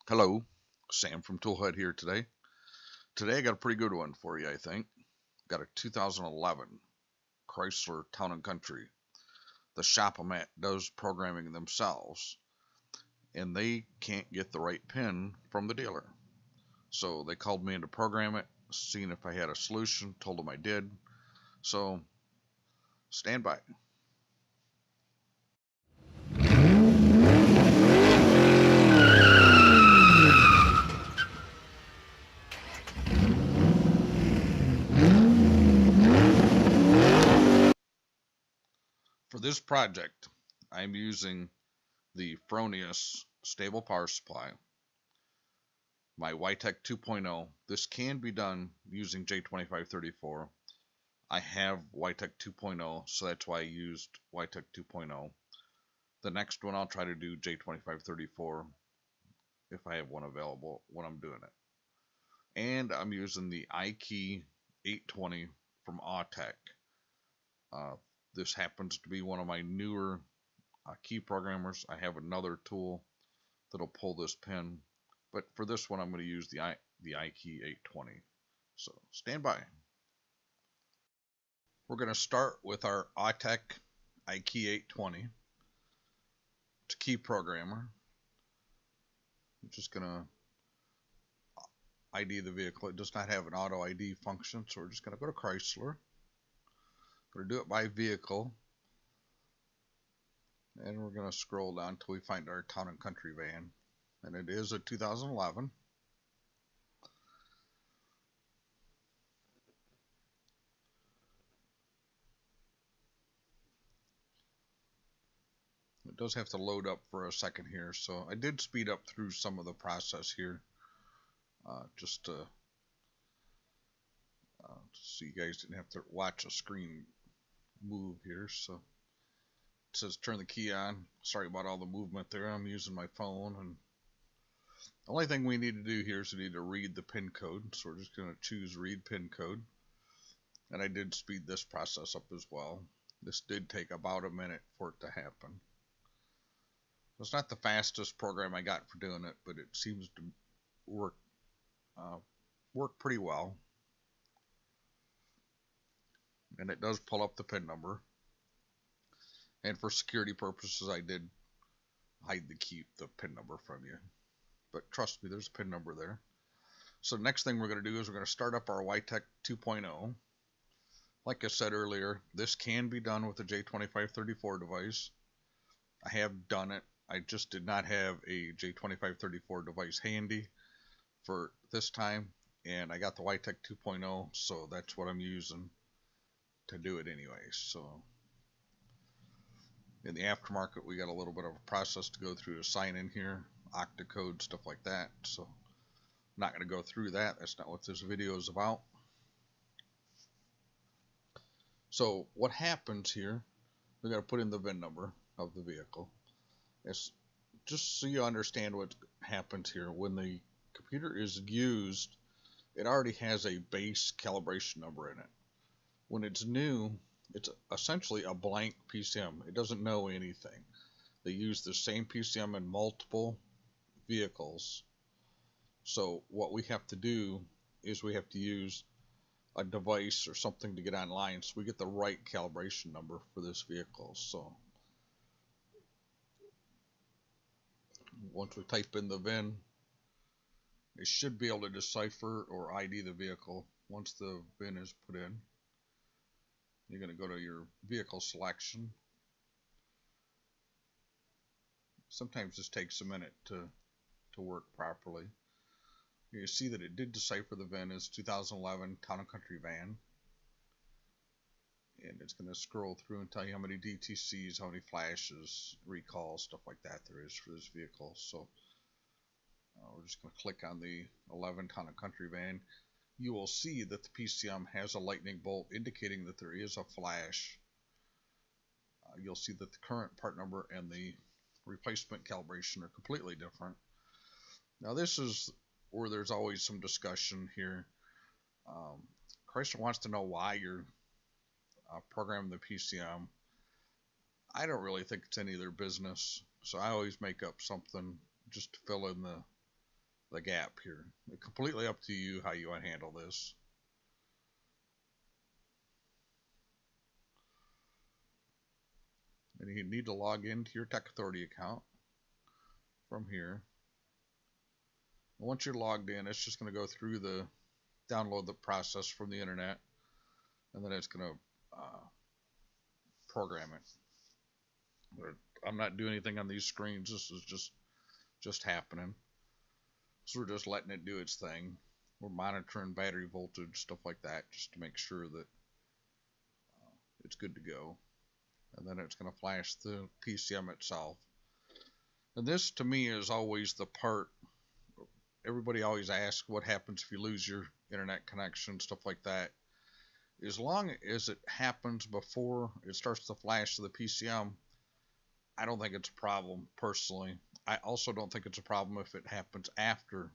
Hello, Sam from Toolhead here today. Today I got a pretty good one for you, I think. Got a 2011 Chrysler Town and Country. The shop I'm at does programming themselves, and they can't get the right pin from the dealer. So they called me in to program it, seeing if I had a solution, told them I did. So stand by. For this project, I'm using the Fronius stable power supply, my YTEC 2.0. This can be done using J2534. I have YTEC 2.0, so that's why I used YTEC 2.0. The next one I'll try to do J2534 if I have one available when I'm doing it. And I'm using the iKey 820 from Autech. Uh, this happens to be one of my newer key programmers. I have another tool that'll pull this pin, but for this one I'm going to use the iKey 820. So stand by. We're going to start with our Autech iKey 820. It's a key programmer. I'm just going to ID the vehicle. It does not have an auto ID function, so we're just going to go to Chrysler. Going to do it by vehicle, and we're going to scroll down until we find our Town and Country van, and it is a 2011. It does have to load up for a second here, so I did speed up through some of the process here, just to so you guys didn't have to watch a screen move here. So it says turn the key on. Sorry about all the movement there. I'm using my phone, and the only thing we need to do here is we need to read the pin code. So we're just going to choose read pin code. And I did speed this process up as well. This did take about a minute for it to happen. It's not the fastest program I got for doing it, but it seems to work work pretty well. And it does pull up the pin number. And for security purposes, I did hide the pin number from you. But trust me, there's a pin number there. So the next thing we're going to do is we're going to start up our YTEC 2.0. Like I said earlier, this can be done with a J2534 device. I have done it. I just did not have a J2534 device handy for this time, and I got the YTEC 2.0, so that's what I'm using to do it anyway. So in the aftermarket, we got a little bit of a process to go through to sign in here, octocode, stuff like that. So I'm not going to go through that. That's not what this video is about. So what happens here, we got to put in the VIN number of the vehicle. It's just so you understand what happens here. When the computer is used, it already has a base calibration number in it. When it's new, it's essentially a blank PCM. It doesn't know anything. They use the same PCM in multiple vehicles. So what we have to do is we have to use a device or something to get online so we get the right calibration number for this vehicle. So once we type in the VIN, it should be able to decipher or ID the vehicle. Once the VIN is put in, you're going to go to your vehicle selection. Sometimes this takes a minute to work properly. You see that it did decipher the VIN as 2011 Town and Country van. And it's going to scroll through and tell you how many DTCs, how many flashes, recalls, stuff like that there is for this vehicle. So we're just going to click on the 11 Town and Country van. You will see that the PCM has a lightning bolt indicating that there is a flash. You'll see that the current part number and the replacement calibration are completely different. Now this is where there's always some discussion here. Chrysler wants to know why you're programming the PCM. I don't really think it's any of their business, so I always make up something just to fill in the gap here. It's completely up to you how you want to handle this. And you need to log into your Tech Authority account from here. And once you're logged in, it's just going to go through the download the process from the internet, and then it's going to program it. I'm not doing anything on these screens. This is just happening. So we're just letting it do its thing. We're monitoring battery voltage, stuff like that, just to make sure that it's good to go. And then it's going to flash the PCM itself. And this, to me, is always the part everybody always asks, what happens if you lose your internet connection, stuff like that. As long as it happens before it starts to flash to the PCM, I don't think it's a problem, personally. I also don't think it's a problem if it happens after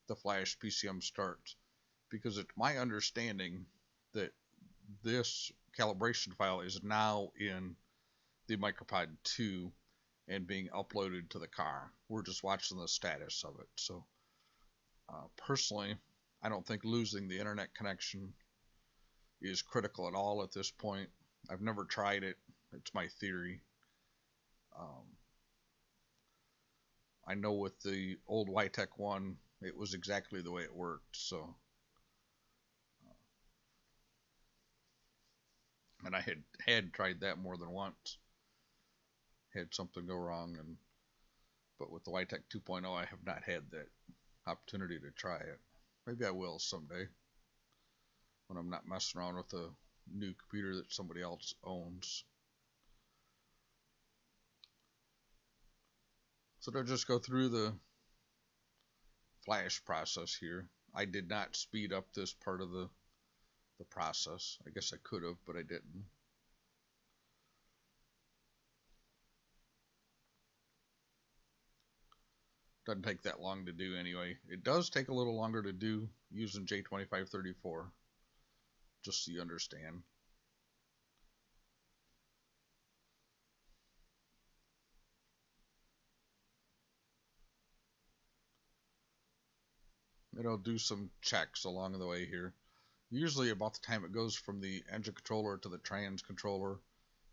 the flash PCM starts, because it's my understanding that this calibration file is now in the MicroPod 2 and being uploaded to the car. We're just watching the status of it. So personally, I don't think losing the internet connection is critical at all at this point. I've never tried it. It's my theory. I know with the old YTech one, it was exactly the way it worked. So, and I had tried that more than once. Had something go wrong, but with the YTech 2.0, I have not had that opportunity to try it. Maybe I will someday when I'm not messing around with a new computer that somebody else owns. So to just go through the flash process here, I did not speed up this part of the process. I guess I could have, but I didn't. Doesn't take that long to do anyway. It does take a little longer to do using J2534, just so you understand. It'll do some checks along the way here. Usually about the time it goes from the engine controller to the trans controller,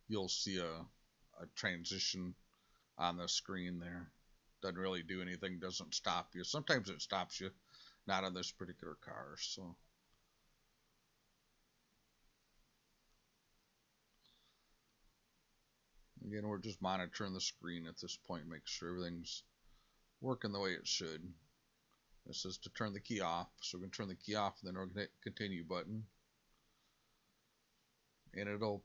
you'll see a transition on the screen there. Doesn't really do anything, doesn't stop you. Sometimes it stops you, not on this particular car. So again, we're just monitoring the screen at this point, make sure everything's working the way it should. This is to turn the key off, so we're going to turn the key off, and then we're going to hit continue button, and it'll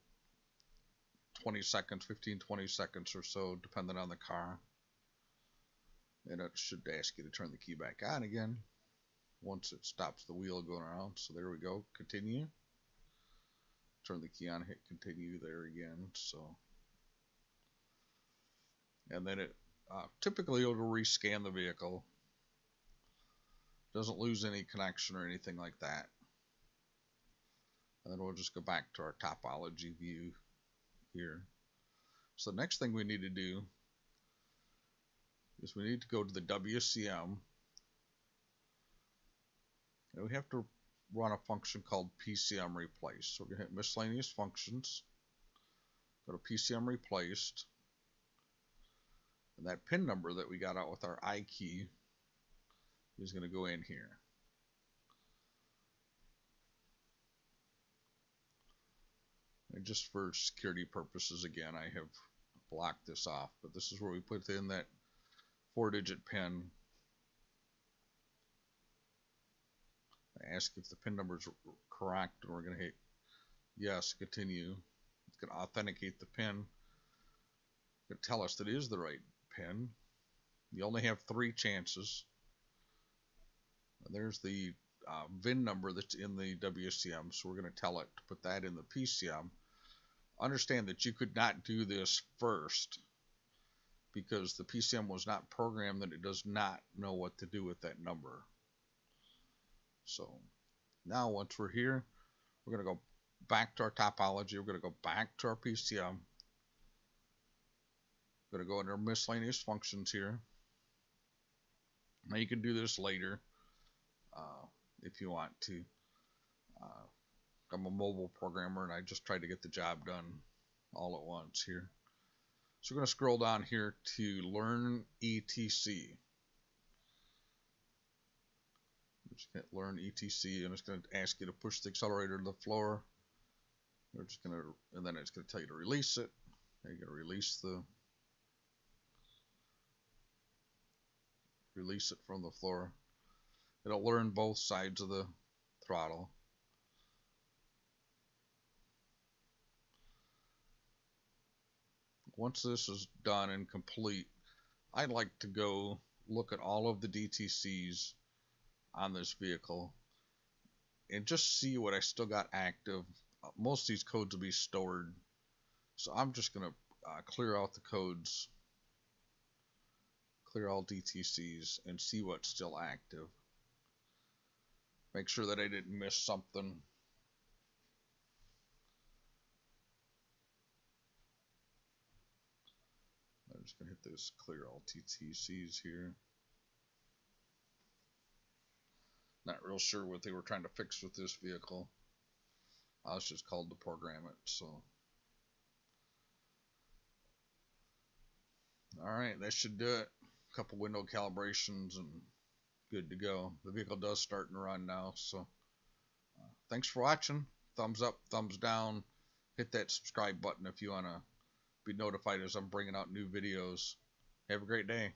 20 seconds, 15-20 seconds or so, depending on the car, and it should ask you to turn the key back on again once it stops the wheel going around. So there we go, continue, turn the key on, hit continue there again. So, and then it typically it'll rescan the vehicle, doesn't lose any connection or anything like that. And then we'll just go back to our topology view here. So the next thing we need to do is we need to go to the WCM, and we have to run a function called PCM replace. So we're going to hit miscellaneous functions, go to PCM replaced, and that pin number that we got out with our I key is going to go in here. And just for security purposes, again, I have blocked this off, but this is where we put in that 4-digit pin. I ask if the pin number is correct, and we're going to hit yes, continue. It's going to authenticate the pin. It's going to tell us that it is the right pin. You only have 3 chances. And there's the VIN number that's in the WCM, so we're going to tell it to put that in the PCM. Understand that you could not do this first because the PCM was not programmed, that it does not know what to do with that number. So now once we're here, we're going to go back to our topology. We're going to go back to our PCM. We're going to go under miscellaneous functions here. Now you can do this later if you want to. Uh, I'm a mobile programmer and I just try to get the job done all at once here. So we're going to scroll down here to Learn ETC. I'm just going to learn ETC, and it's going to ask you to push the accelerator to the floor. We're just going to, and then it's going to tell you to release it. You're going to release it from the floor. It'll learn both sides of the throttle. Once this is done and complete, I'd like to go look at all of the DTCs on this vehicle and just see what I still got active. Most of these codes will be stored, so I'm just going to clear out the codes, clear all DTCs, and see what's still active. Make sure that I didn't miss something. I'm just going to hit this clear all DTCs here. Not real sure what they were trying to fix with this vehicle. I was just called to program it, so. Alright, that should do it. A couple window calibrations and good to go. The vehicle does start and run now, so thanks for watching. Thumbs up, thumbs down. Hit that subscribe button if you want to be notified as I'm bringing out new videos. Have a great day.